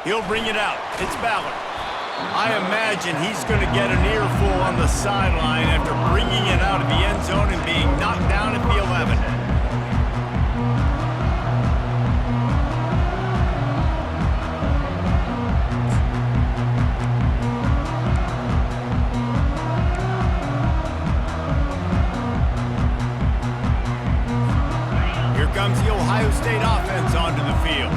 He'll bring it out. It's Ballard. I imagine he's going to get an earful on the sideline after bringing it out of the end zone and being knocked down at the 11. Here comes the Ohio State offense onto the field.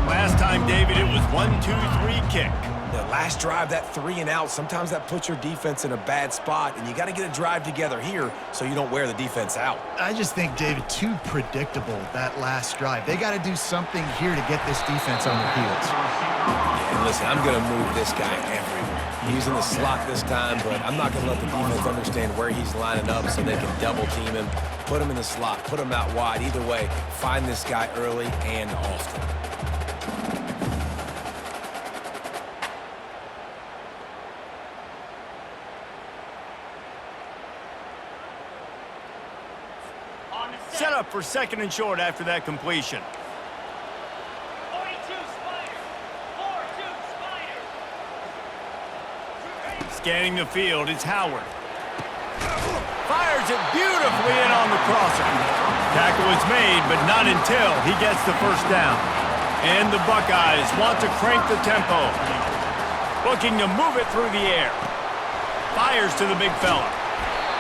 Last time, David, it was 1-2-3 kick. The last drive, that 3 and out, sometimes that puts your defense in a bad spot, and you got to get a drive together here so you don't wear the defense out. I just think, David, too predictable, that last drive. They got to do something here to get this defense on their heels. Yeah, and listen, I'm going to move this guy everywhere. He's in the slot this time, but I'm not going to let the defense understand where he's lining up so they can double team him, put him in the slot, put him out wide. Either way, find this guy early and often. Set up for second and short after that completion. 42 Spider. 4-2 Spider. Scanning the field, it's Howard. Fires it beautifully in on the crosser. Tackle is made, but not until he gets the first down. And the Buckeyes want to crank the tempo. Looking to move it through the air. Fires to the big fella.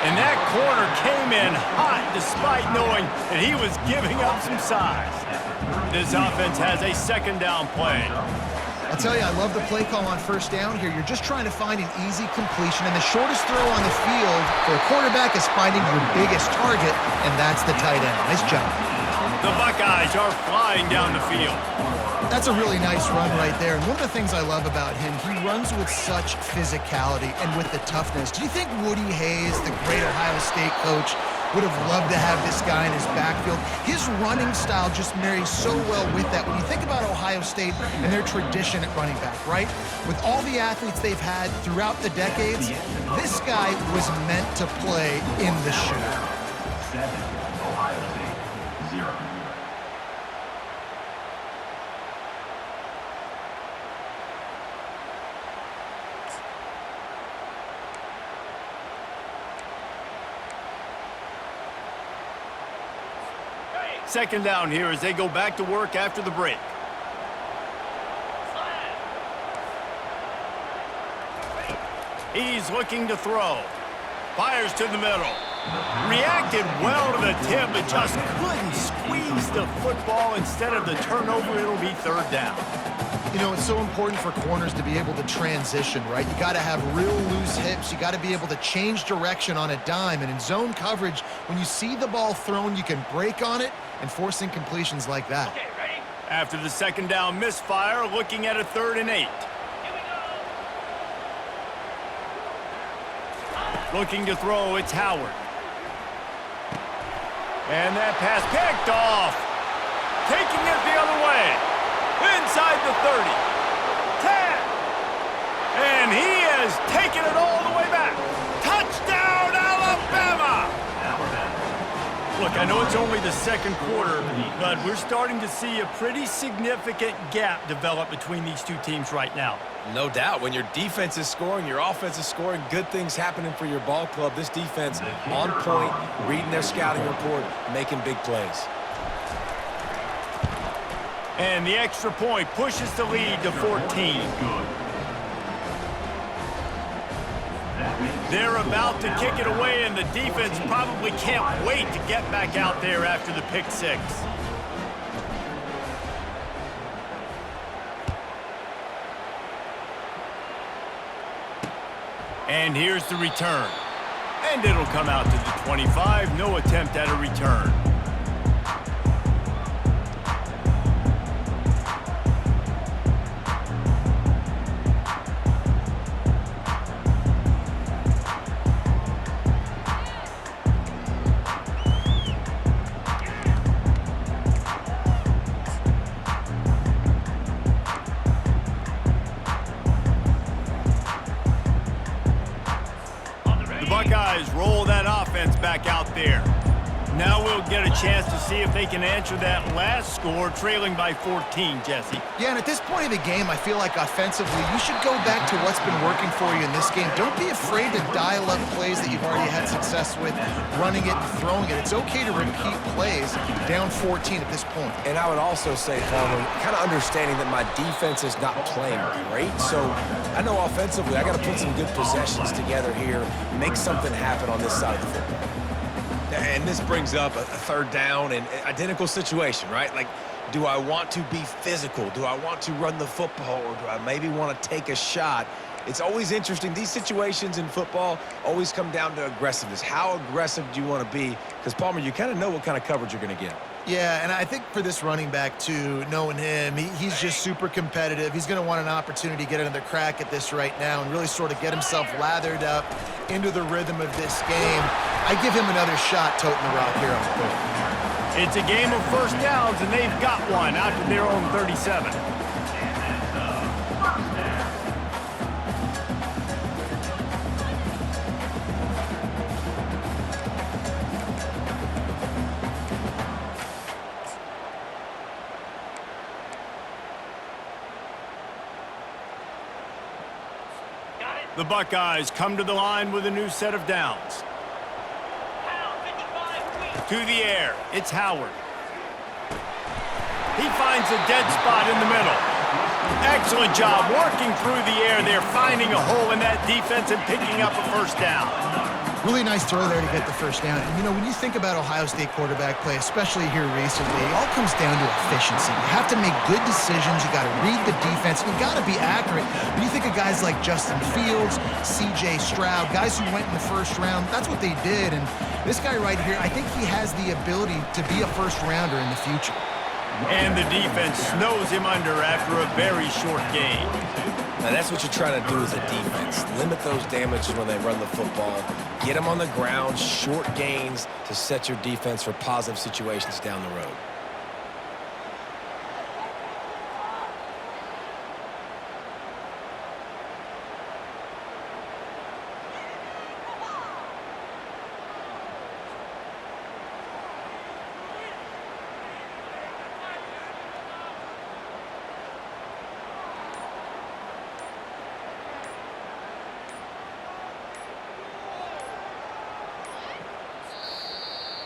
And that corner came in hot despite knowing that he was giving up some size. This offense has a second down play. I'll tell you, I love the play call on first down here. You're just trying to find an easy completion, and the shortest throw on the field for a quarterback is finding your biggest target, and that's the tight end. Nice job. The Buckeyes are flying down the field. That's a really nice run right there. And one of the things I love about him, he runs with such physicality and with the toughness. Do you think Woody Hayes, the great Ohio State coach, would have loved to have this guy in his backfield? His running style just marries so well with that. When you think about Ohio State and their tradition at running back, right? With all the athletes they've had throughout the decades, this guy was meant to play in the shoe. 7, Ohio State, 0. Second down here as they go back to work after the break. He's looking to throw. Fires to the middle. Reacted well to the tip, but just couldn't squeeze the football. Instead of the turnover, it'll be third down. You know, it's so important for corners to be able to transition, right? You got to have real loose hips. You got to be able to change direction on a dime. And in zone coverage, when you see the ball thrown, you can break on it and force incompletions like that. Okay, ready? After the second down misfire, looking at a 3rd and 8. Here we go. Looking to throw, it's Howard. And that pass picked off. Taking it the other way. Inside the 30. 10. And he has taken it all the way back. Touchdown, Alabama! Look, I know it's only the second quarter, but we're starting to see a pretty significant gap develop between these two teams right now. No doubt. When your defense is scoring, your offense is scoring, good things happening for your ball club. This defense on point, reading their scouting report, making big plays. And the extra point pushes the lead to 14. They're about to kick it away, and the defense probably can't wait to get back out there after the pick six. And here's the return. And it'll come out to the 25. No attempt at a return. Buckeyes roll that offense back out there. Now we'll get a chance to see if they can answer that last score, trailing by 14, Jesse. Yeah, and at this point of the game, I feel like offensively, you should go back to what's been working for you in this game. Don't be afraid to dial up plays that you've already had success with, running it and throwing it. It's okay to repeat plays down 14 at this point. And I would also say, Palmer, kind of understanding that my defense is not playing great, so I know offensively I got to put some good possessions together here, make something happen on this side of the football. And this brings up a third down and identical situation, right? Like, do I want to be physical? Do I want to run the football, or do I maybe want to take a shot? It's always interesting. These situations in football always come down to aggressiveness. How aggressive do you want to be? Because, Palmer, you kind of know what kind of coverage you're going to get. Yeah, and I think for this running back, too, knowing him, he's just super competitive. He's going to want an opportunity to get another crack at this right now and really sort of get himself lathered up into the rhythm of this game. I give him another shot toting the rock here on the field. It's a game of first downs, and they've got one out to their own 37. The Buckeyes come to the line with a new set of downs. To the air, it's Howard. He finds a dead spot in the middle. Excellent job working through the air. They're finding a hole in that defense and picking up a first down. Really nice throw there to get the first down. And, you know, when you think about Ohio State quarterback play, especially here recently, it all comes down to efficiency. You have to make good decisions. You got to read the defense. You got to be accurate. When you think of guys like Justin Fields, C.J. Stroud, guys who went in the first round, that's what they did. And this guy right here, I think he has the ability to be a first-rounder in the future. And the defense snows him under after a very short game. Now, that's what you're trying to do as a defense. Limit those damages when they run the football. Get them on the ground, short gains to set your defense for positive situations down the road.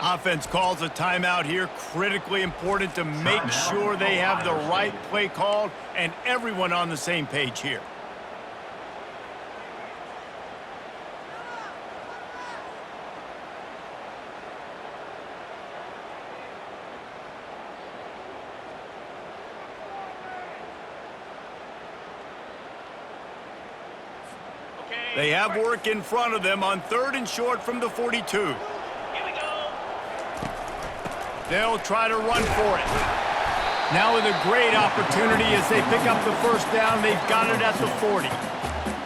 Offense calls a timeout here. Critically important to make sure they have the right play called and everyone on the same page here. They have work in front of them on 3rd and short from the 42. They'll try to run for it. Now with a great opportunity as they pick up the first down. They've got it at the 40.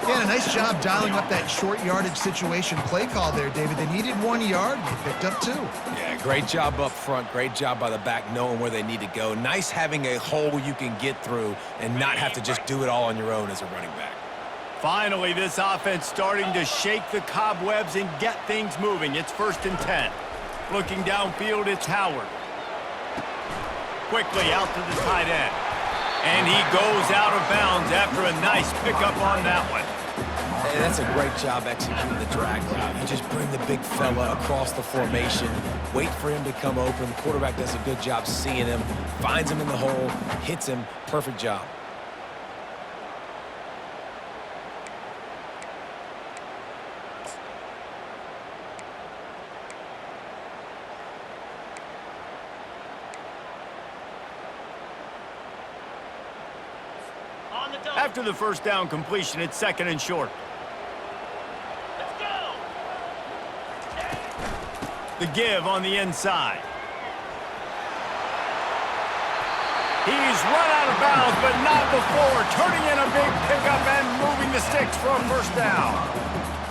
Yeah, a nice job dialing up that short yardage situation play call there, David. They needed 1 yard. They picked up 2. Yeah, great job up front. Great job by the back knowing where they need to go. Nice having a hole you can get through and not have to just do it all on your own as a running back. Finally, this offense starting to shake the cobwebs and get things moving. It's 1st and 10. Looking downfield, it's Howard. Quickly out to the tight end. And he goes out of bounds after a nice pickup on that one. And that's a great job executing the drag route. You just bring the big fella across the formation, wait for him to come open. The quarterback does a good job seeing him, finds him in the hole, hits him. Perfect job. After the first down completion, it's 2nd and short. Let's go. The give on the inside. He's run out of bounds, but not before turning in a big pickup and moving the sticks for a first down.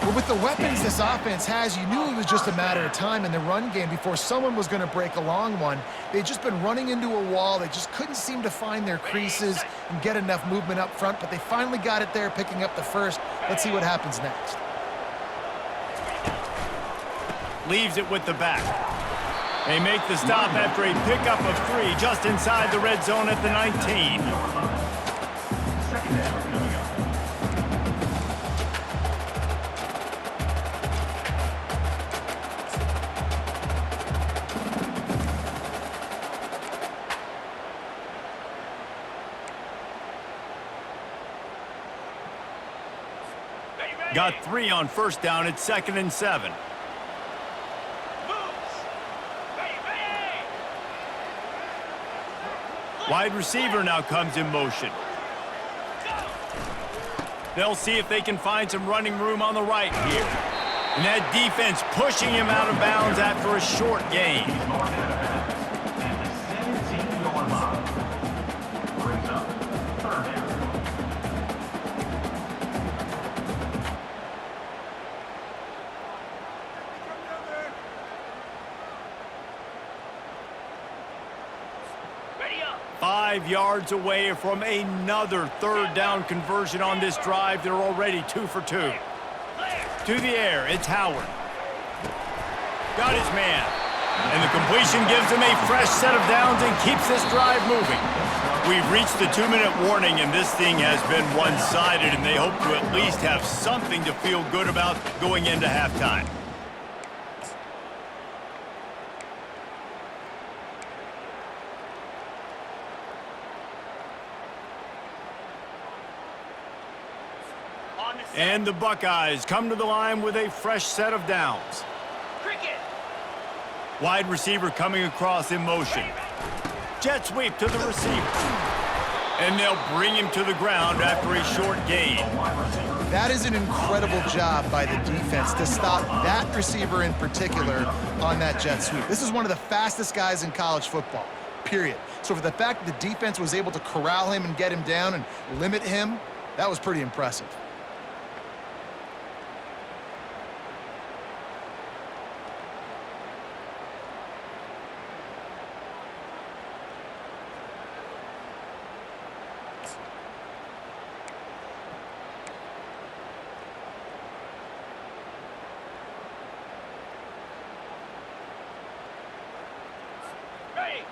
Well, with the weapons this offense has, you knew it was just a matter of time in the run game before someone was going to break a long one. They'd just been running into a wall. They just couldn't seem to find their creases and get enough movement up front, but they finally got it there, picking up the first. Let's see what happens next. Leaves it with the back. They make the stop after a pickup of 3 just inside the red zone at the 19. Second down coming up. Got 3 on first down. It's 2nd and 7. Wide receiver now comes in motion. They'll see if they can find some running room on the right here. And that defense pushing him out of bounds after a short gain. And the 17-yard line brings up third down. Ready up. 5 yards away from another third down conversion on this drive. They're already 2 for 2. To the air, it's Howard. Got his man. And the completion gives him a fresh set of downs and keeps this drive moving. We've reached the 2-minute warning, and this thing has been one-sided, and they hope to at least have something to feel good about going into halftime. And the Buckeyes come to the line with a fresh set of downs. Cricket. Wide receiver coming across in motion. Jet sweep to the receiver. And they'll bring him to the ground after a short gain. That is an incredible job by the defense to stop that receiver in particular on that jet sweep. This is one of the fastest guys in college football, period. So for the fact that the defense was able to corral him and get him down and limit him, that was pretty impressive.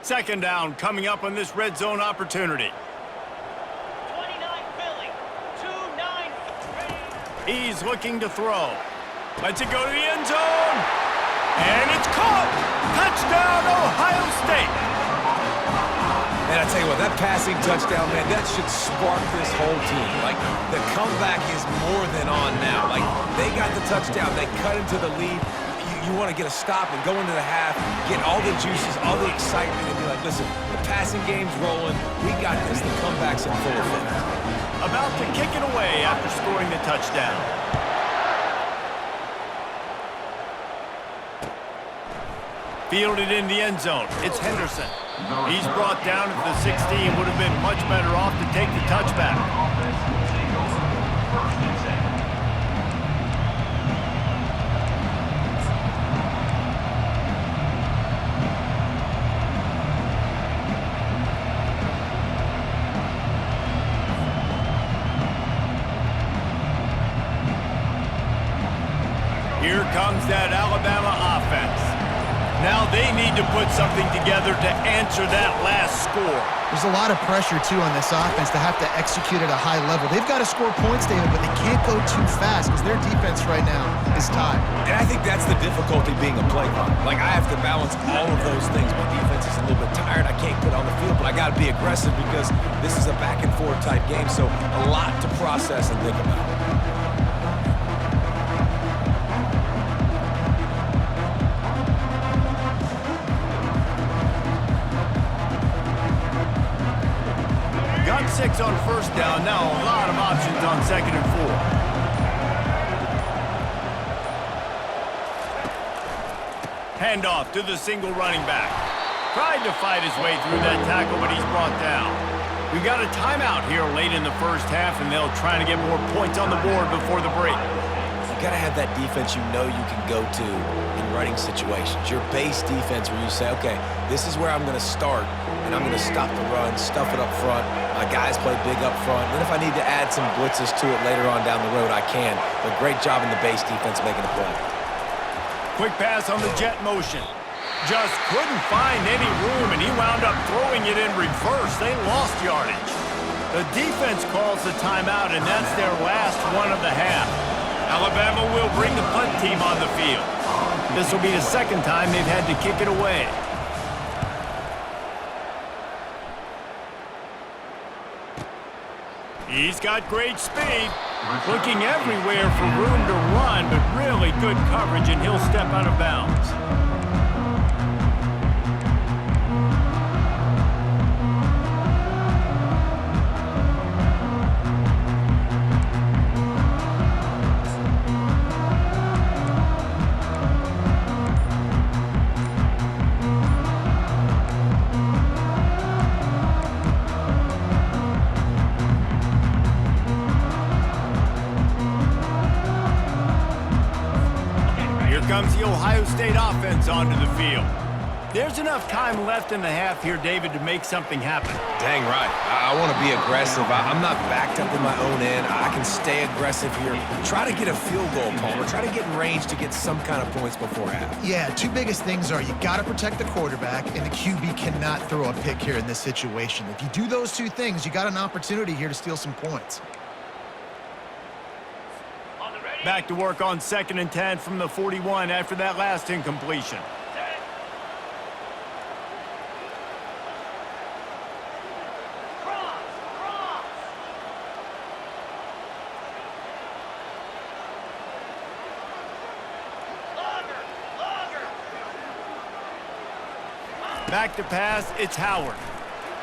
Second down coming up on this red zone opportunity. 29 Philly. 2-9. Ready. He's looking to throw. Lets it go to the end zone. And it's caught. Touchdown, Ohio State. And I tell you what, that passing touchdown, man, that should spark this whole team. Like, the comeback is more than on now. Like, they got the touchdown. They cut into the lead. You want to get a stop and go into the half, get all the juices, all the excitement, and be like, listen, the passing game's rolling. We got this. The comeback's in full effect. About to kick it away after scoring the touchdown. Fielded in the end zone. It's Henderson. He's brought down at the 16. Would have been much better off to take the touchback. Here comes that Alabama offense. Now they need to put something together to answer that last score. There's a lot of pressure, too, on this offense to have to execute at a high level. They've got to score points, David, but they can't go too fast because their defense right now is tied. And I think that's the difficulty being a play caller. Like, I have to balance all of those things. My defense is a little bit tired. I can't put on the field, but I got to be aggressive because this is a back-and-forth type game, so a lot to process and think about. Got 6 on first down. Now a lot of options on 2nd and 4. Handoff to the single running back. Tried to fight his way through that tackle, but he's brought down. We've got a timeout here late in the first half, and they'll try to get more points on the board before the break. You got to have that defense you know you can go to in running situations. Your base defense where you say, okay, this is where I'm going to start, and I'm going to stop the run, stuff it up front. My guys play big up front. And then if I need to add some blitzes to it later on down the road, I can. But great job in the base defense making a play. Quick pass on the jet motion. Just couldn't find any room, and he wound up throwing it in reverse. They lost yardage. The defense calls the timeout, and that's their last one of the half. Alabama will bring the punt team on the field. This will be the second time they've had to kick it away. He's got great speed. Looking everywhere for room to run, but really good coverage, and he'll step out of bounds. Comes the Ohio State offense onto the field. There's enough time left in the half here, David, to make something happen. Dang right. I want to be aggressive. I'm not backed up in my own end. I can stay aggressive here. Try to get a field goal, Palmer. Try to get in range to get some kind of points before half. Yeah, two biggest things are you got to protect the quarterback, and the QB cannot throw a pick here in this situation. If you do those two things, you got an opportunity here to steal some points. Back to work on 2nd and 10 from the 41 after that last incompletion. Back to pass, it's Howard.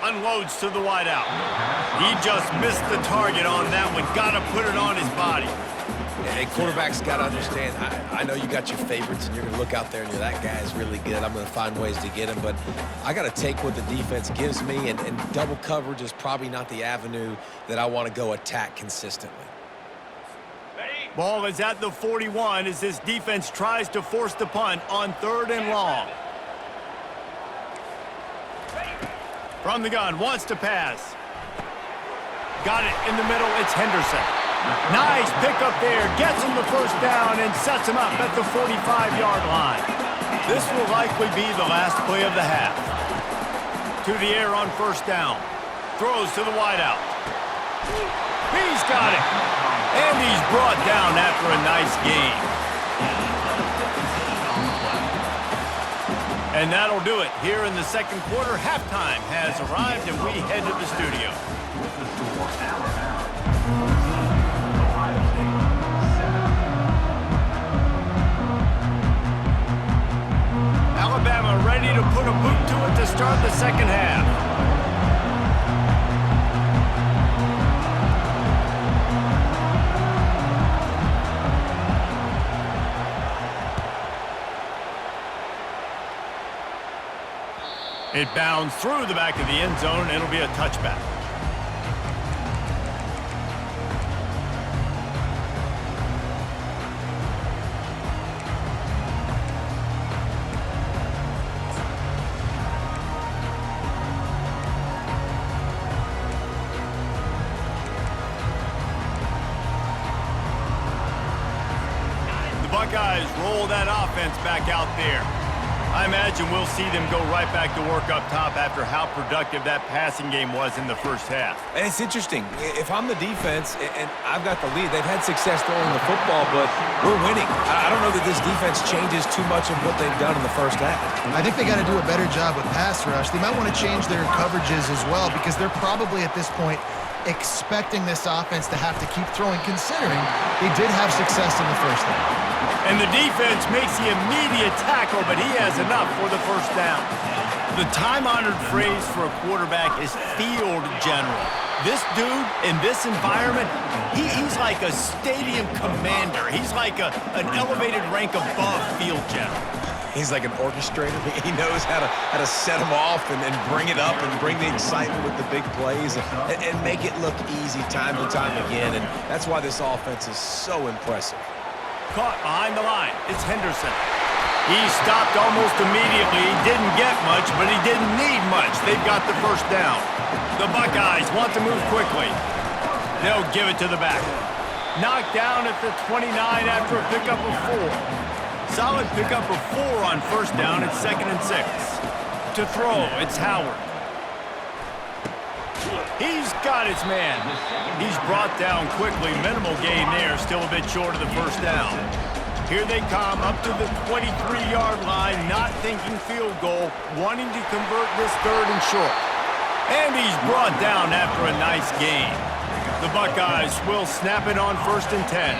Unloads to the wideout. He just missed the target on that one. Got to put it on his body. Hey, quarterbacks got to understand, I know you got your favorites, and you're going to look out there and you're that guy's really good. I'm going to find ways to get him, but I got to take what the defense gives me, and double coverage is probably not the avenue that I want to go attack consistently. Ball is at the 41 as this defense tries to force the punt on 3rd and long. From the gun, wants to pass. Got it in the middle, it's Henderson. Nice pickup there, gets him the first down and sets him up at the 45-yard line. This will likely be the last play of the half. To the air on 1st down. Throws to the wideout. He's got it. And he's brought down after a nice gain. And that'll do it here in the 2nd quarter. Halftime has arrived, and we head to the studio. Alabama ready to put a boot to it to start the 2nd half. It bounds through the back of the end zone. It'll be a touchback. Buckeyes roll that offense back out there. I imagine we'll see them go right back to work up top after how productive that passing game was in the first half. And it's interesting. If I'm the defense and I've got the lead, they've had success throwing the football, but we're winning. I don't know that this defense changes too much of what they've done in the first half. I think they got to do a better job with pass rush. They might want to change their coverages as well because they're probably at this point expecting this offense to have to keep throwing, considering they did have success in the first half. And the defense makes the immediate tackle, but he has enough for the first down. The time-honored phrase for a quarterback is field general. This dude, in this environment, he's like a stadium commander. He's like an elevated rank above field general. He's like an orchestrator. He knows how to set them off and bring it up and bring the excitement with the big plays and make it look easy time and time again. And that's why this offense is so impressive. Caught behind the line. It's Henderson. He stopped almost immediately. He didn't get much, but he didn't need much. They've got the first down. The Buckeyes want to move quickly. They'll give it to the back. Knocked down at the 29 after a pickup of 4. Solid pickup of 4 on first down. It's 2nd and 6. To throw, it's Howard. He's got his man. He's brought down quickly. Minimal gain there. Still a bit short of the first down. Here they come up to the 23-yard line, not thinking field goal, wanting to convert this 3rd and short. And he's brought down after a nice gain. The Buckeyes will snap it on 1st and 10.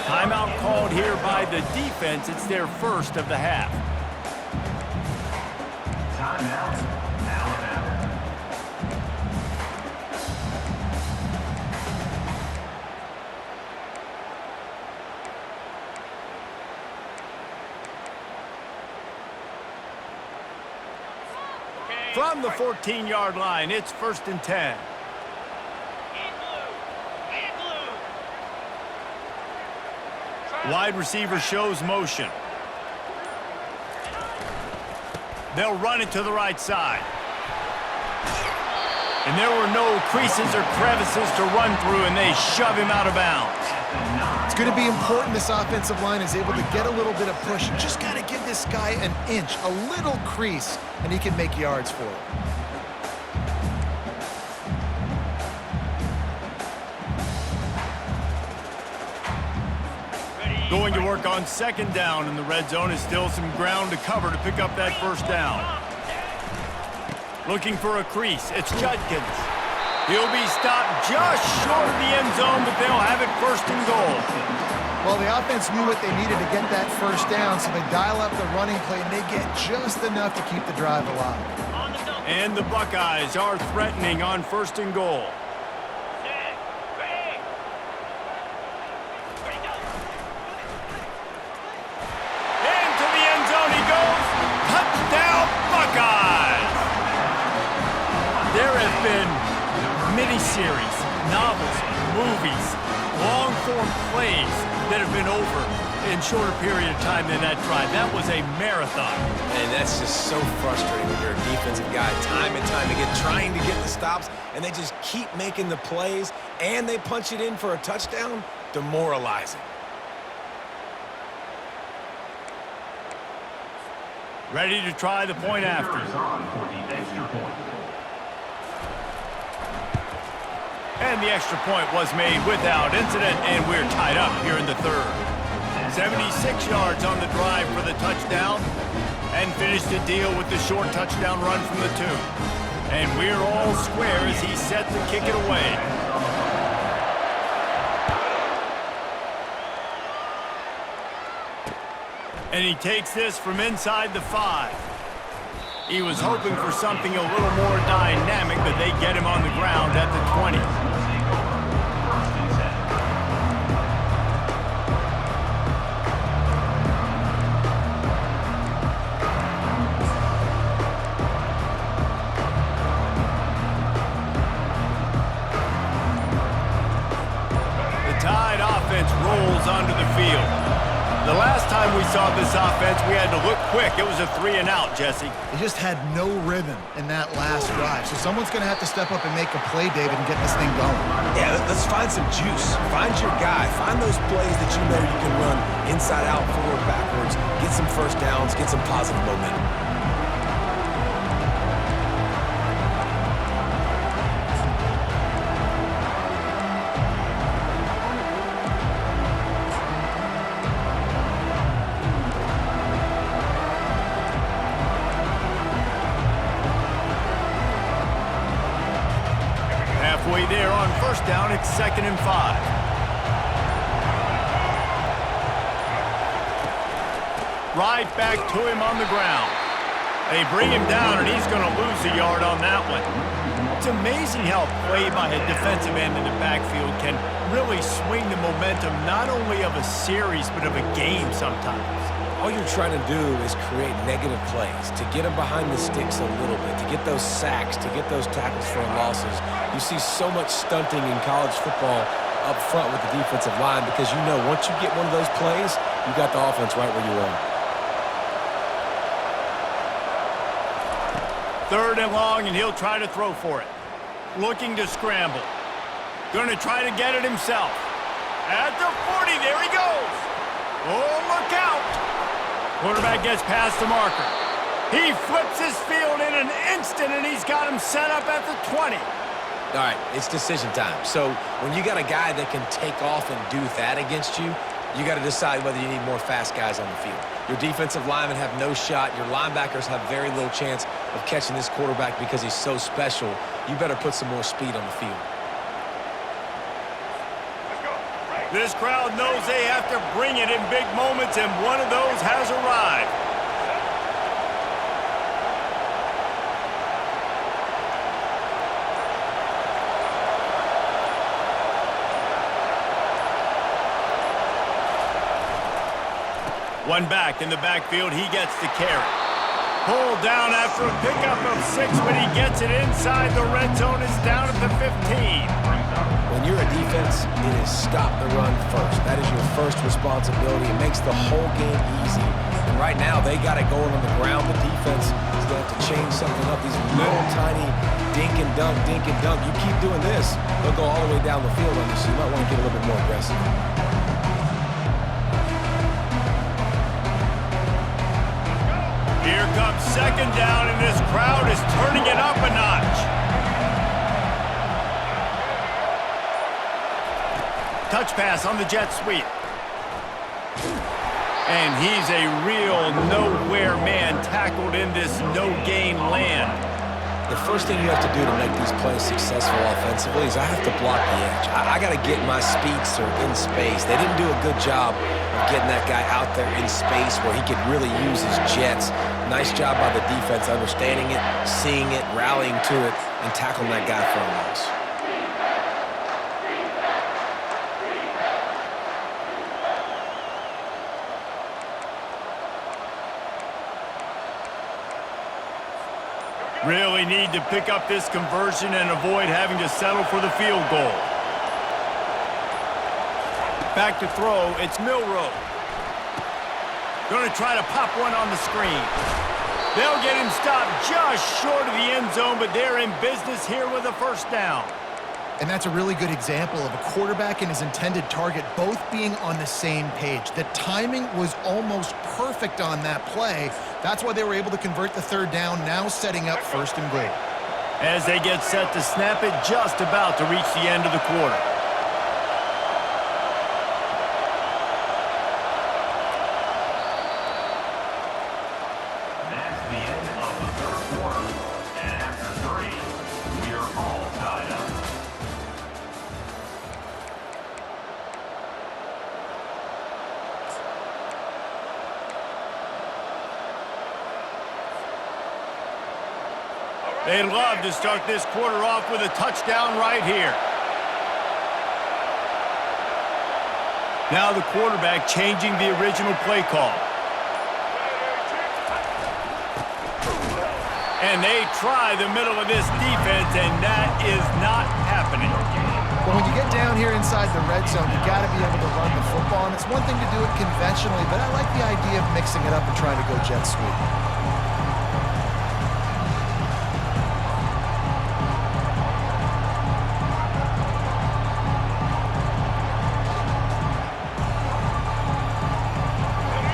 Timeout called here by the defense. It's their first of the half. Timeout, Alabama. From the 14-yard line, it's 1st and 10. Wide receiver shows motion. They'll run it to the right side. And there were no creases or crevices to run through, and they shove him out of bounds. It's going to be important this offensive line is able to get a little bit of push. You just got to give this guy an inch, a little crease, and he can make yards for it. Going to work on 2nd down, and the red zone is still some ground to cover to pick up that 1st down. Looking for a crease, it's Judkins. He'll be stopped just short of the end zone, but they'll have it 1st and goal. Well, the offense knew what they needed to get that 1st down, so they dial up the running play, and they get just enough to keep the drive alive. And the Buckeyes are threatening on 1st and goal. Into the end zone he goes. Touchdown, Buckeyes! There have been miniseries, novels, movies, long-form plays that have been over in shorter period of time than that drive. That was a marathon. And that's just so frustrating when you're a defensive guy time and time again trying to get the stops, and they just keep making the plays, and they punch it in for a touchdown. Demoralizing. Ready to try the point after. Is on for the extra point. And the extra point was made without incident, and we're tied up here in the 3rd. 76 yards on the drive for the touchdown, and finished the deal with the short touchdown run from the 2. And we're all square as he's set to kick it away. And he takes this from inside the 5. He was hoping for something a little more dynamic, but they get him on the ground at the 20. The Tide offense rolls onto the field. The last time we saw this offense, we had to look quick. It was a 3-and-out, Jesse. They just had no rhythm in that last drive. So someone's going to have to step up and make a play, David, and get this thing going. Yeah, let's find some juice. Find your guy. Find those plays that you know you can run inside out, forward, backwards. Get some 1st downs. Get some positive momentum. Halfway there on 1st down, it's 2nd and 5. Right back to him on the ground. They bring him down, and he's going to lose a yard on that one. It's amazing how play by a defensive end in the backfield can really swing the momentum not only of a series, but of a game sometimes. All you're trying to do is create negative plays, to get them behind the sticks a little bit, to get those sacks, to get those tackles for losses. You see so much stunting in college football up front with the defensive line because you know once you get one of those plays, you got the offense right where you want. 3rd and long, and he'll try to throw for it. Looking to scramble. Going to try to get it himself. At the 40, there he goes. Oh, look out. Quarterback gets past the marker. He flips his field in an instant, and he's got him set up at the 20. All right, it's decision time. So when you got a guy that can take off and do that against you, you got to decide whether you need more fast guys on the field. Your defensive linemen have no shot. Your linebackers have very little chance of catching this quarterback because he's so special. You better put some more speed on the field. This crowd knows they have to bring it in big moments, and one of those has arrived. One back in the backfield, he gets the carry. Pulled down after a pickup of 6, but he gets it inside the red zone. It's down at the 15. When you're a defense, it is stop the run first. That is your first responsibility. It makes the whole game easy. And right now, they got it going on the ground. The defense is going to have to change something up. These little tiny dink and dunk, dink and dunk. You keep doing this, they'll go all the way down the field on you, so you might want to get a little bit more aggressive. Here comes second down, and this crowd is turning it up a notch. Touch pass on the jet sweep. And he's a real nowhere man tackled in this no-gain land. The first thing you have to do to make these plays successful offensively is I have to block the edge. I got to get my speedster in space. They didn't do a good job of getting that guy out there in space where he could really use his jets. Nice job by the defense understanding it, seeing it, rallying to it, and tackling that guy for a loss. Really need to pick up this conversion and avoid having to settle for the field goal. Back to throw, it's Milroe. Going to try to pop one on the screen. They'll get him stopped just short of the end zone, but they're in business here with a first down. And that's a really good example of a quarterback and his intended target both being on the same page. The timing was almost perfect on that play. That's why they were able to convert the third down, now setting up first and goal. As they get set to snap it, just about to reach the end of the quarter. That's the end of the third quarter. And after 3, we're all tied up. They'd love to start this quarter off with a touchdown right here. Now the quarterback changing the original play call. And they try the middle of this defense, and that is not happening. But when you get down here inside the red zone, you got to be able to run the football. And it's one thing to do it conventionally, but I like the idea of mixing it up and trying to go jet sweep.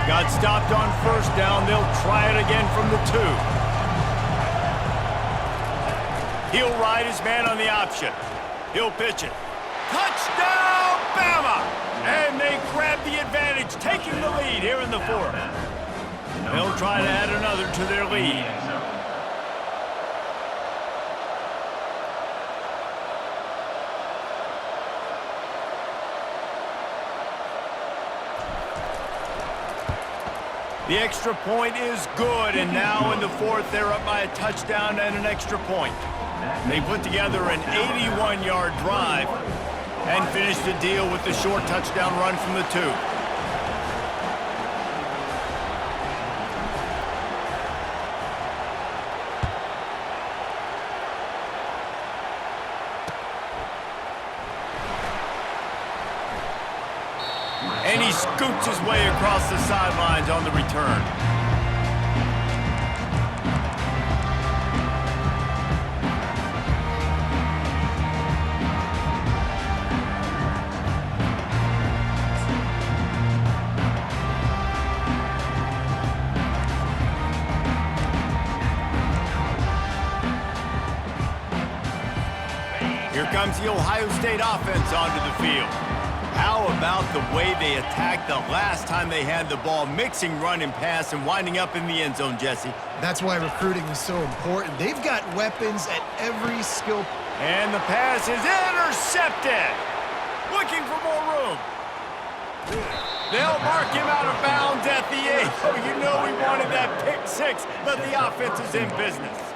Got stopped on first down. They'll try it again from the 2. He'll ride his man on the option. He'll pitch it. Touchdown, Bama! And they grab the advantage, taking the lead here in the 4th. They'll try to add another to their lead. The extra point is good, and now in the 4th, they're up by a touchdown and an extra point. They put together an 81-yard drive and finished the deal with the short touchdown run from the 2. And he scoots his way across the sidelines on the return. comes the Ohio State offense onto the field. How about the way they attacked the last time they had the ball, mixing run and pass and winding up in the end zone, Jesse? That's why recruiting is so important. They've got weapons at every skill. And the pass is intercepted. Looking for more room. They'll mark him out of bounds at the 8. Oh, you know he wanted that pick 6, but the offense is in business.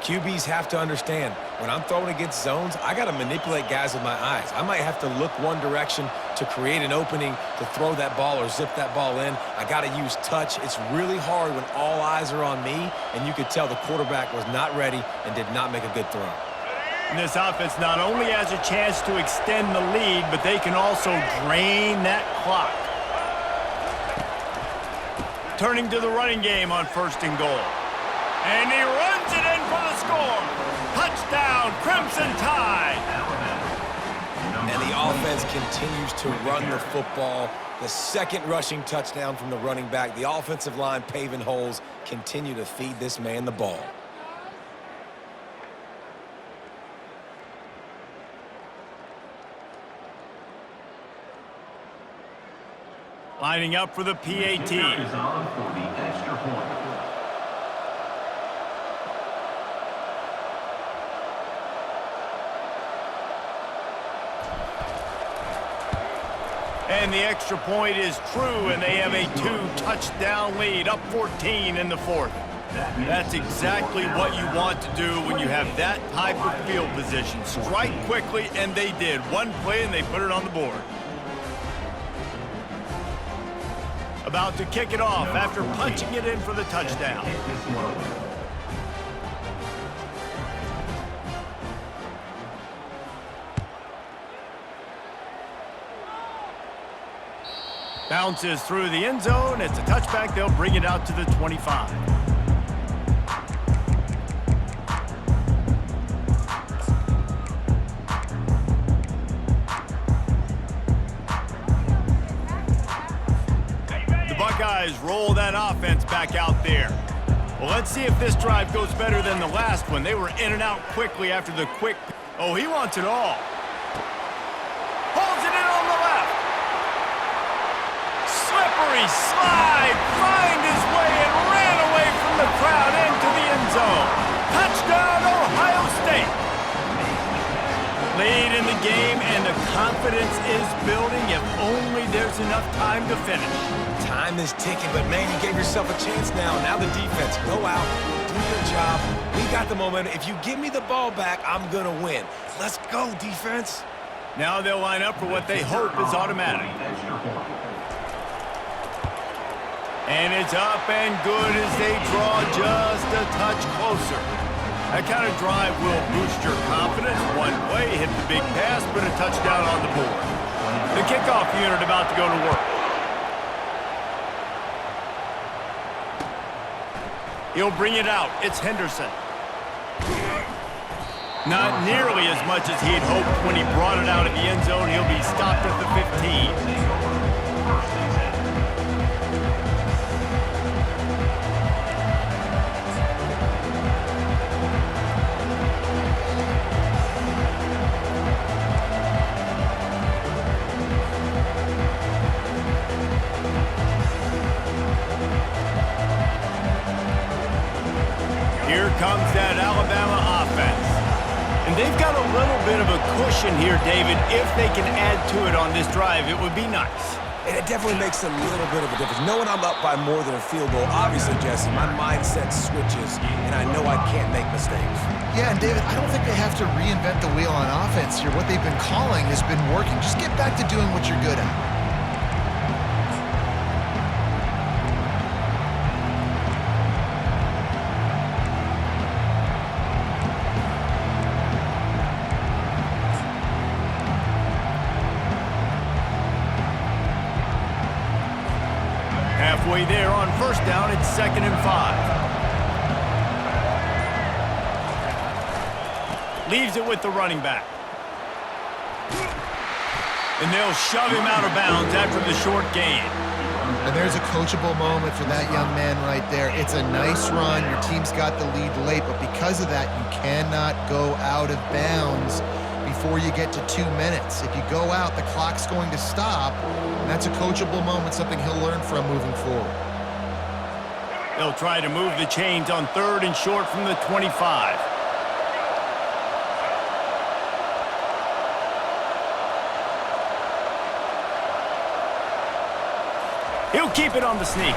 QBs have to understand, when I'm throwing against zones, I got to manipulate guys with my eyes. I might have to look one direction to create an opening to throw that ball or zip that ball in. I got to use touch. It's really hard when all eyes are on me, and you could tell the quarterback was not ready and did not make a good throw. And this offense not only has a chance to extend the lead, but they can also drain that clock. Turning to the running game on 1st and goal. And he runs it in for the score. Touchdown, Crimson Tide. And the offense continues to run the football. The second rushing touchdown from the running back. The offensive line paving holes. Continue to feed this man the ball. Lining up for the PAT. Is on for the extra point. And the extra point is true, and they have a 2-touchdown lead, up 14 in the 4th. That's exactly what you want to do when you have that type of field position. Strike quickly, and they did. One play, and they put it on the board. About to kick it off after punching it in for the touchdown. Bounces through the end zone. It's a touchback. They'll bring it out to the 25. The Buckeyes roll that offense back out there. Well, let's see if this drive goes better than the last one. They were in and out quickly after the quick. Oh, he wants it all. Holds it in on the left. Slippery slide, find his way and ran away from the crowd into the end zone. Touchdown, Ohio State. Lead in the game, and the confidence is building if only there's enough time to finish. Time is ticking, but man, you gave yourself a chance now. Now the defense, go out, do your job. We got the momentum. If you give me the ball back, I'm going to win. Let's go, defense. Now they'll line up for what they hope is automatic. And it's up and good as they draw just a touch closer. That kind of drive will boost your confidence. One play, hit the big pass, but a touchdown on the board. The kickoff unit about to go to work. He'll bring it out. It's Henderson. Not nearly as much as he'd hoped when he brought it out of the end zone. He'll be stopped at the 15. Here comes that Alabama offense. And they've got a little bit of a cushion here, David. If they can add to it on this drive, it would be nice. And it definitely makes a little bit of a difference. Knowing I'm up by more than a field goal, obviously, Jesse, my mindset switches, and I know I can't make mistakes. Yeah, and David, I don't think they have to reinvent the wheel on offense here. What they've been calling has been working. Just get back to doing what you're good at. Halfway there on first down, it's 2nd and 5. Leaves it with the running back. And they'll shove him out of bounds after the short gain. And there's a coachable moment for that young man right there. It's a nice run. Your team's got the lead late, but because of that, you cannot go out of bounds. before you get to 2 minutes. If you go out, the clock's going to stop, and that's a coachable moment, something he'll learn from moving forward. They'll try to move the chains on 3rd and short from the 25. He'll keep it on the sneak.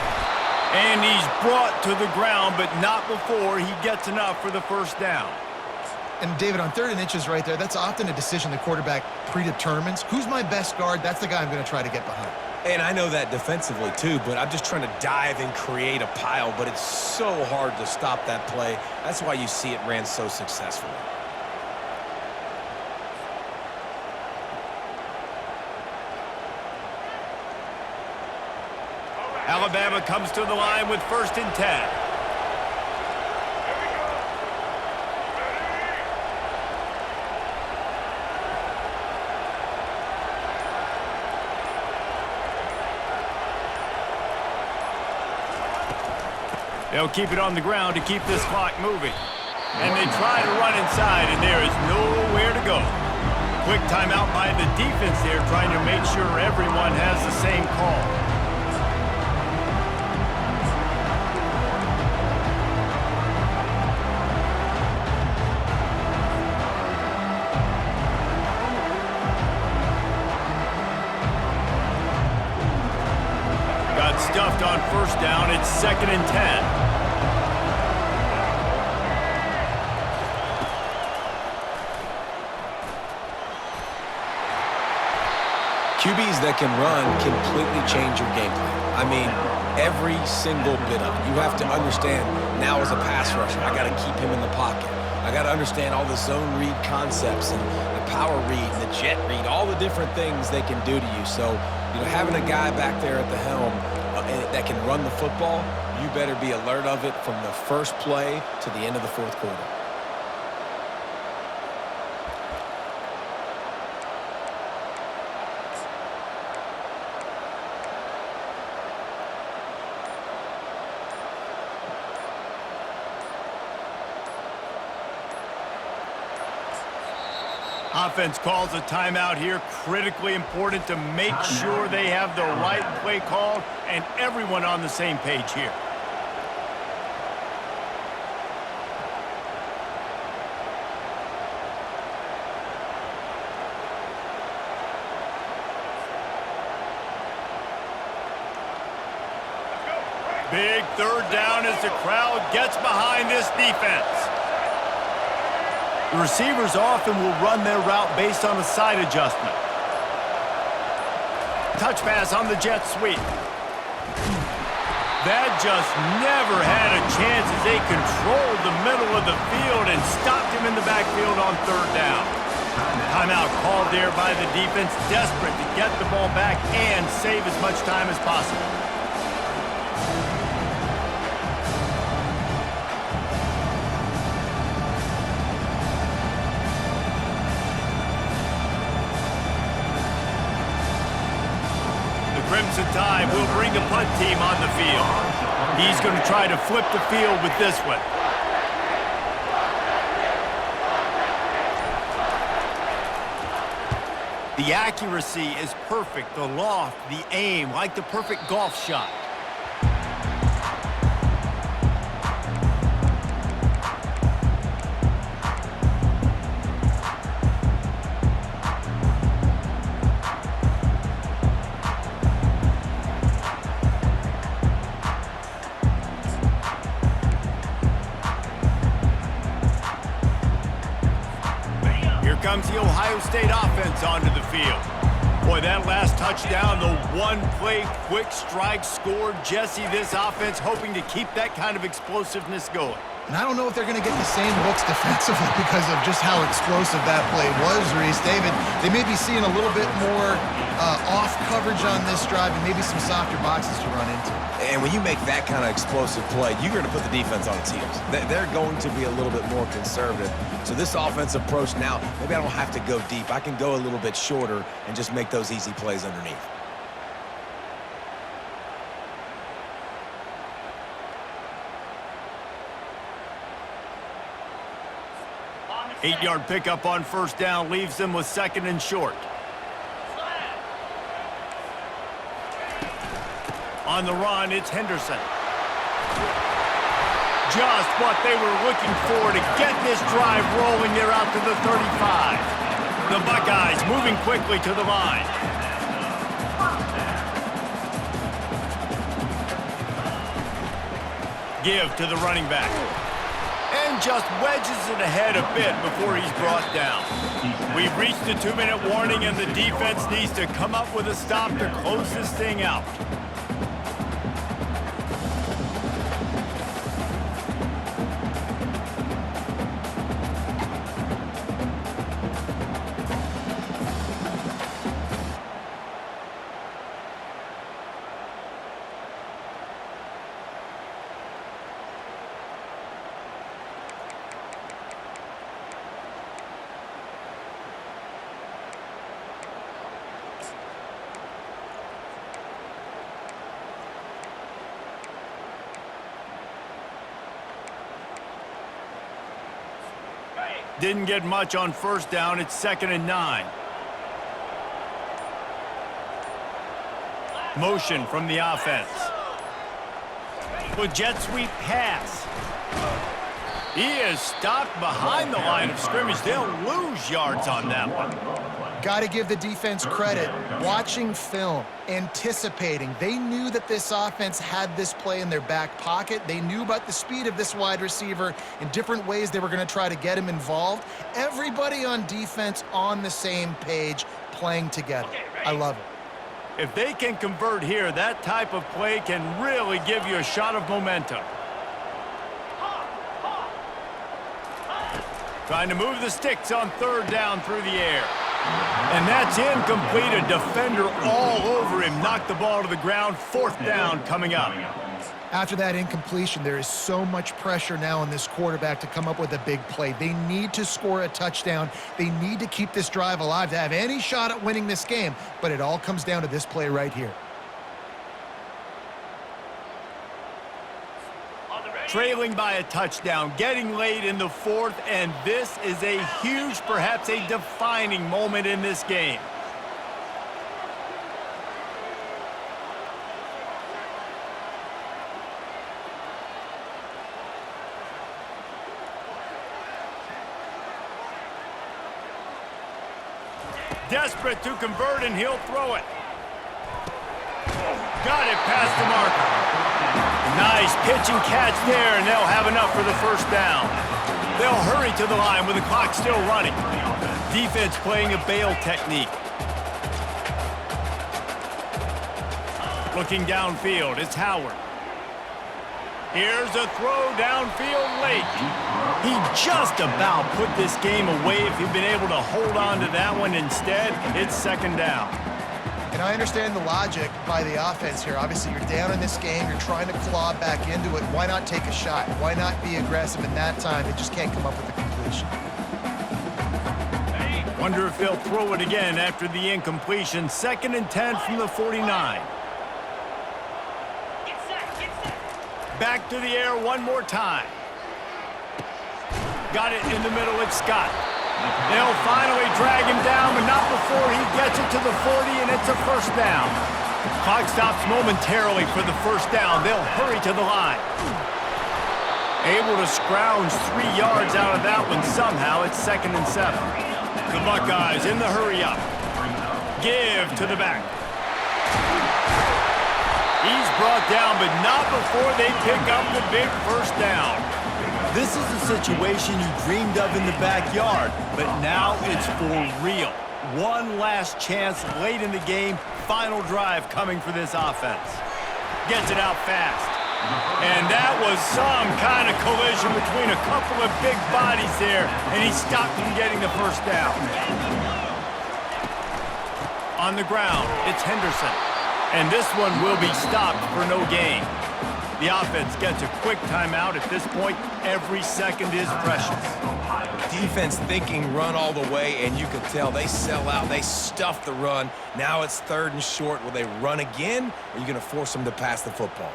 And he's brought to the ground, but not before he gets enough for the first down. And David, on 3rd and inches right there, that's often a decision the quarterback predetermines. Who's my best guard? That's the guy I'm going to try to get behind. And I know that defensively too, but I'm just trying to dive and create a pile, but it's so hard to stop that play. That's why you see it ran so successfully. Alabama comes to the line with 1st and 10. They'll keep it on the ground to keep this clock moving. And they try to run inside, and there is nowhere to go. Quick timeout by the defense there, trying to make sure everyone has the same call. Got stuffed on 1st down. It's 2nd and 10. QBs that can run completely change your game plan. I mean, every single bit of it. You have to understand, now as a pass rusher, I got to keep him in the pocket. I got to understand all the zone read concepts and the power read and the jet read, all the different things they can do to you. So, you know, having a guy back there at the helm that can run the football, you better be alert of it from the first play to the end of the 4th quarter. Offense calls a timeout here. Critically important to make sure they have the right play called and everyone on the same page here. Big 3rd down as the crowd gets behind this defense. The receivers often will run their route based on a side adjustment. Touch pass on the jet sweep. That just never had a chance as they controlled the middle of the field and stopped him in the backfield on 3rd down. Timeout called there by the defense, desperate to get the ball back and save as much time as possible. Crimson Tide will bring the punt team on the field. He's going to try to flip the field with this one. The accuracy is perfect. The loft, the aim, like the perfect golf shot. Comes the Ohio State offense onto the field. Boy, that last touchdown, the one-play quick strike scored. Jesse, this offense hoping to keep that kind of explosiveness going. And I don't know if they're going to get the same looks defensively because of just how explosive that play was, Reese. David, they may be seeing a little bit more off coverage on this drive and maybe some softer boxes to run into. And when you make that kind of explosive play, you're going to put the defense on its heels. They're going to be a little bit more conservative. So this offensive approach now, maybe I don't have to go deep. I can go a little bit shorter and just make those easy plays underneath. On the 8-yard pickup on first down leaves them with 2nd and short. On the run, it's Henderson. Just what they were looking for to get this drive rolling there out to the 35. The Buckeyes moving quickly to the line. Give to the running back. And just wedges it ahead a bit before he's brought down. We've reached the 2-minute warning, and the defense needs to come up with a stop to close this thing out. Didn't get much on first down. It's 2nd and 9. Motion from the offense. With jet sweep pass. He is stopped behind the line of scrimmage. They'll lose yards on that one. Got to give the defense credit. Watching film, anticipating. They knew that this offense had this play in their back pocket. They knew about the speed of this wide receiver in different ways they were going to try to get him involved. Everybody on defense on the same page, playing together. I love it. If they can convert here, that type of play can really give you a shot of momentum. Trying to move the sticks on 3rd down through the air. And that's incomplete. A defender all over him. Knocked the ball to the ground. 4th down coming up. After that incompletion, there is so much pressure now on this quarterback to come up with a big play. They need to score a touchdown. They need to keep this drive alive to have any shot at winning this game. But it all comes down to this play right here. Trailing by a touchdown, getting late in the 4th, and this is a huge, perhaps a defining moment in this game. Desperate to convert, and he'll throw it. Got it past the marker. Nice pitch and catch there, and they'll have enough for the 1st down. They'll hurry to the line with the clock still running. Defense playing a bail technique. Looking downfield, it's Howard. Here's a throw downfield late. He just about put this game away if he'd been able to hold on to that one. Instead, it's 2nd down. And I understand the logic by the offense here. Obviously, you're down in this game. You're trying to claw back into it. Why not take a shot? Why not be aggressive in that time? They just can't come up with a completion. Wonder if they'll throw it again after the incompletion. 2nd and 10 from the 49. Back to the air one more time. Got it in the middle. It's Scott. They'll finally drag him down, but not before he gets it to the 40, and it's a 1st down. Clock stops momentarily for the 1st down. They'll hurry to the line. Able to scrounge 3 yards out of that one somehow. It's 2nd and 7. The Buckeyes in the hurry up. Give to the back. He's brought down, but not before they pick up the big 1st down. This is a situation you dreamed of in the backyard, but now it's for real. One last chance late in the game. Final drive coming for this offense. Gets it out fast. And that was some kind of collision between a couple of big bodies there, and he stopped from getting the 1st down. On the ground, it's Henderson. And this one will be stopped for no gain. The offense gets a quick timeout. At this point, every second is precious. Defense thinking run all the way, and you can tell they sell out. They stuff the run. Now it's 3rd and short. Will they run again, or are you going to force them to pass the football?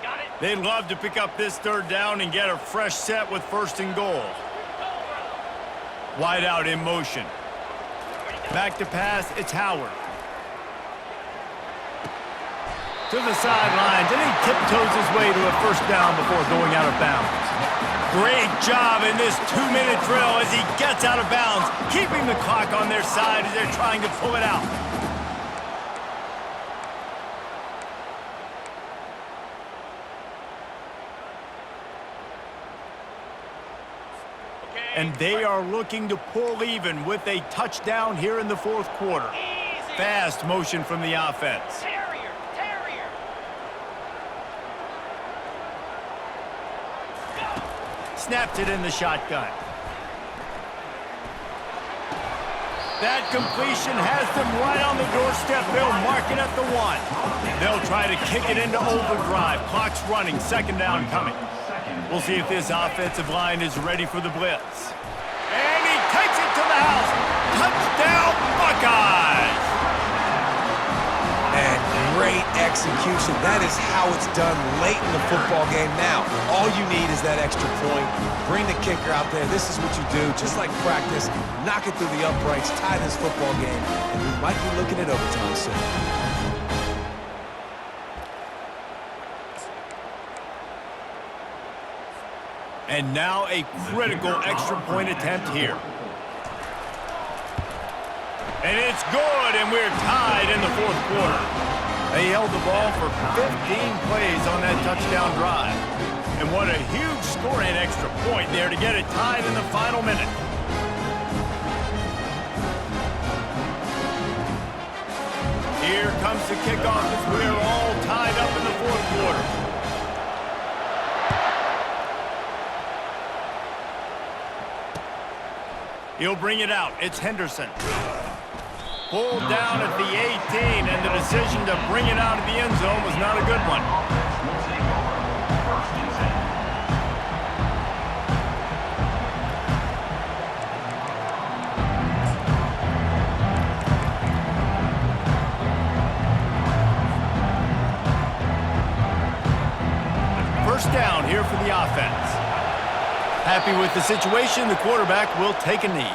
Got it. They'd love to pick up this third down and get a fresh set with 1st and goal. Wide out in motion. Back to pass, it's Howard. To the sidelines, and he tiptoes his way to a 1st down before going out of bounds. Great job in this 2-minute drill as he gets out of bounds, keeping the clock on their side as they're trying to pull it out. And they are looking to pull even with a touchdown here in the 4th quarter. Easy. Fast motion from the offense. Terrier, terrier. Snaps it in the shotgun. That completion has them right on the doorstep. They'll mark it at the 1. They'll try to kick it into overdrive. Clock's running, 2nd down coming. We'll see if this offensive line is ready for the blitz. And he takes it to the house. Touchdown, Buckeyes! And great execution. That is how it's done late in the football game. Now, all you need is that extra point. Bring the kicker out there. This is what you do. Just like practice, knock it through the uprights, tie this football game, and we might be looking at overtime soon. And now a critical extra point attempt here. And it's good, and we're tied in the 4th quarter. They held the ball for 15 plays on that touchdown drive. And what a huge scoring extra point there to get it tied in the final minute. Here comes the kickoff as we're all tied up in the 4th quarter. He'll bring it out. It's Henderson. Pulled down at the 18, and the decision to bring it out of the end zone was not a good one. Will take over 1st and 10. First down here for the offense. Happy with the situation, the quarterback will take a knee.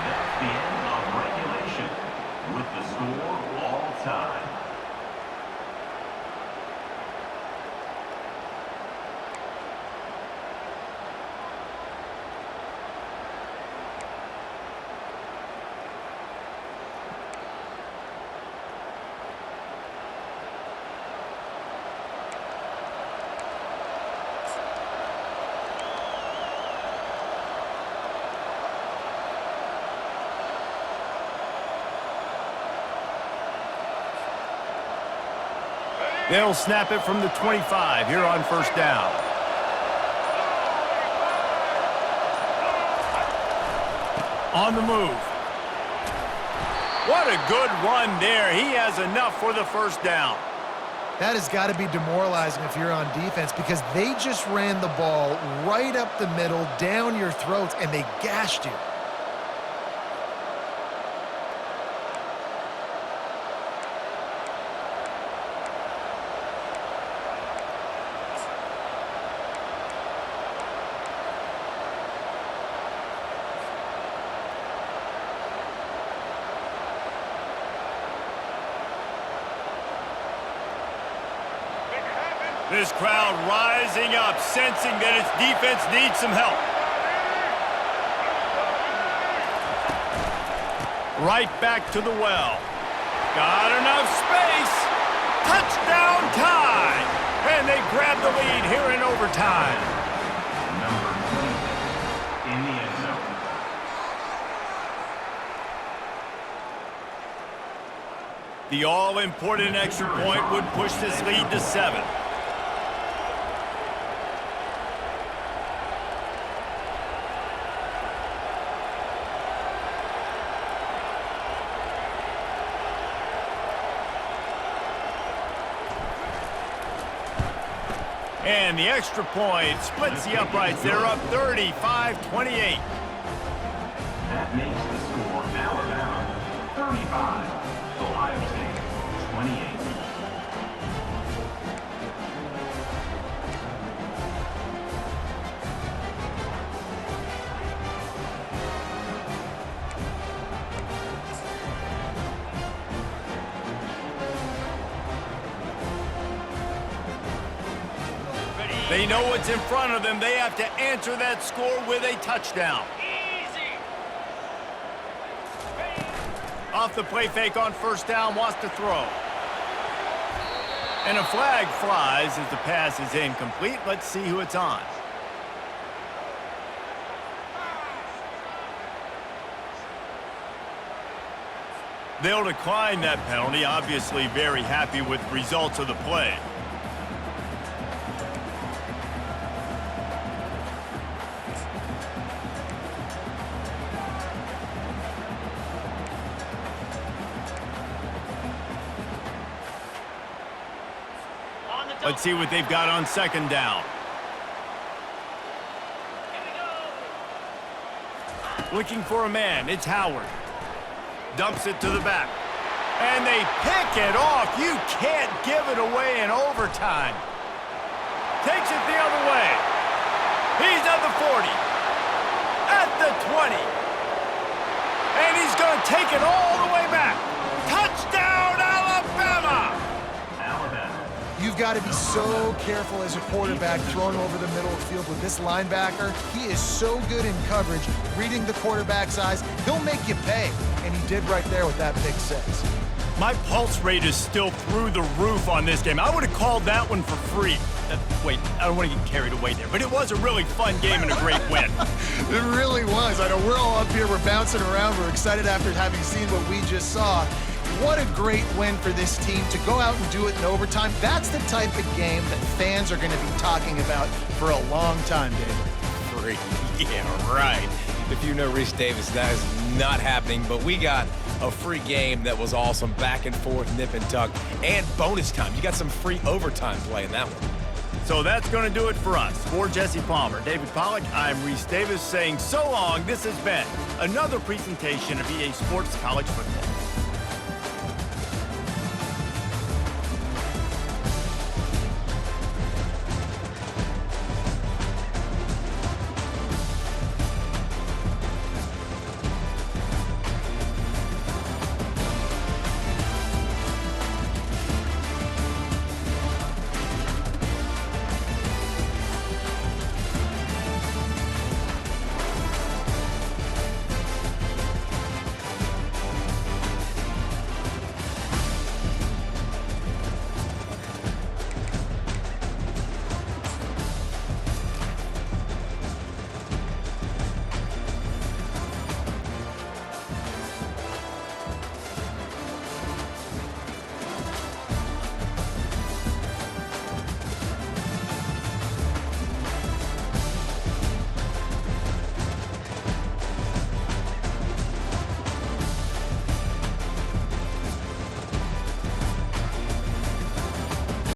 That's the end of regulation, with the score all time. They'll snap it from the 25 here on 1st down. On the move. What a good run there. He has enough for the 1st down. That has got to be demoralizing if you're on defense because they just ran the ball right up the middle, down your throats, and they gashed you. This crowd rising up, sensing that its defense needs some help. Right back to the well. Got enough space. Touchdown tie. And they grab the lead here in overtime. Number 26 in the end zone. The all-important extra point would push this lead to 7. And the extra point splits the uprights. They're up 35-28. That makes the score Alabama 35. Ohio State 28. They know what's in front of them. They have to answer that score with a touchdown. Easy. Off the play fake on first down, wants to throw. And a flag flies as the pass is incomplete. Let's see who it's on. They'll decline that penalty, obviously very happy with the results of the play. On the Let's see what they've got on second down. Here we go. Looking for a man, it's Howard. Dumps it to the back. And they pick it off. You can't give it away in overtime. Takes it the other way. He's at the 40. At the 20. And he's going to take it all the way back. Touchdown, Alabama! Alabama. You've got to be so careful as a quarterback throwing over the middle of the field with this linebacker. He is so good in coverage, reading the quarterback's eyes. He'll make you pay, and he did right there with that pick six. My pulse rate is still through the roof on this game. I would have called that one for free. Wait, I don't want to get carried away there, but it was a really fun game and a great win. It really was. I know we're all up here, we're bouncing around, we're excited after having seen what we just saw. What a great win for this team to go out and do it in overtime. That's the type of game that fans are going to be talking about for a long time, David. Free. Yeah, right. If you know Reese Davis, that is not happening, but we got a free game that was awesome, back and forth, nip and tuck, and bonus time. You got some free overtime play in that one. So that's going to do it for us. For Jesse Palmer, David Pollack, I'm Reese Davis saying so long. This has been another presentation of EA Sports College Football.